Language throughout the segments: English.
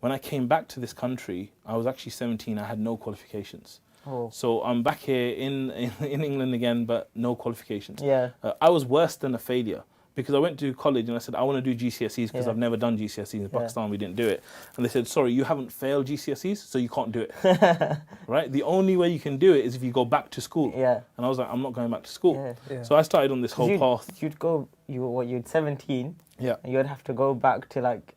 when I came back to this country, I was actually 17. I had no qualifications. Oh. So I'm back here in England again, but no qualifications. Yeah. I was worse than a failure because I went to college and I said, I want to do GCSEs because I've never done GCSEs. In Pakistan, we didn't do it. And they said, sorry, you haven't failed GCSEs, so you can't do it. Right? The only way you can do it is if you go back to school. Yeah. And I was like, I'm not going back to school. Yeah. So I started on this whole path. You'd 17. Yeah. And you'd have to go back to like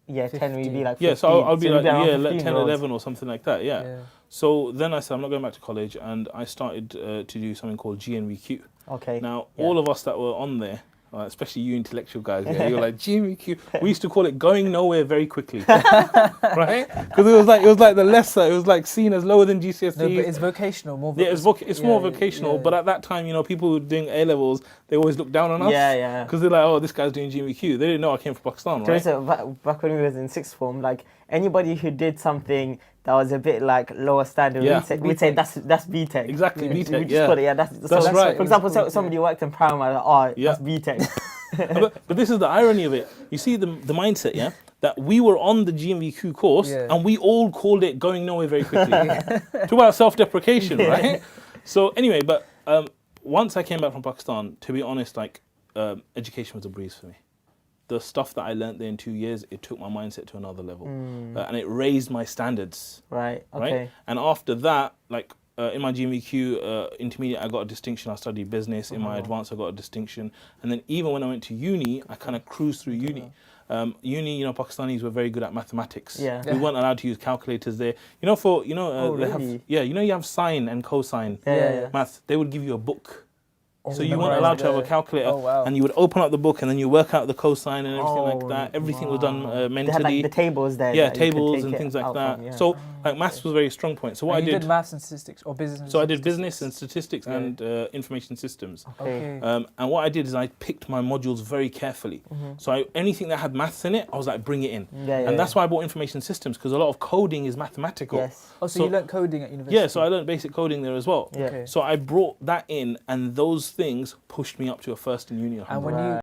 year 10, we'd be like 15. Yeah, so I'll be like, yeah, 10, 11 or something like that, yeah. So then I said, I'm not going back to college, and I started to do something called GNVQ. Okay. Now, all of us that were on there, especially you intellectual guys, you're like, GNVQ, we used to call it going nowhere very quickly, right? Because it was like the lesser, it was like seen as lower than GCSE. No, but it's vocational, more. Yeah, it's more vocational, but at that time, you know, people who were doing A-levels, they always looked down on us. Yeah. Because they're like, oh, this guy's doing GNVQ. They didn't know I came from Pakistan, right? So back when we was in sixth form, like anybody who did something that was a bit like lower standard, we'd say that's BTEC. Exactly, BTEC, We just call it, that's right. For example, somebody who worked in primary, like, that's BTEC. But this is the irony of it. You see the mindset, yeah? That we were on the GMVQ course and we all called it going nowhere very quickly. Talk about self-deprecation, right? So anyway, but once I came back from Pakistan, to be honest, like education was a breeze for me. The stuff that I learned there in 2 years, it took my mindset to another level. And it raised my standards. Right, okay. Right? And after that, like in my GMVQ intermediate, I got a distinction. I studied business. In my advanced, I got a distinction. And then even when I went to uni, I kind of cruised through uni. Uni, you know, Pakistanis were very good at mathematics. Yeah. We weren't allowed to use calculators there. You know, they really? you know, you have sine and cosine math. They would give you a book. So you weren't allowed to have a calculator, and you would open up the book and then you work out the cosine and everything like that. Everything was done mentally. They had like the tables there. Yeah, tables and things like that. From, So like maths was a very strong point. So what I did maths and statistics or business. So I did business and statistics and information systems. Okay. And what I did is I picked my modules very carefully. So anything that had maths in it, I was like, bring it in. And that's why I bought information systems, because a lot of coding is mathematical. Yes. Oh, so you learnt coding at university? Yeah, so I learned basic coding there as well. Okay. So I brought that in, and those things pushed me up to a first in uni. And when you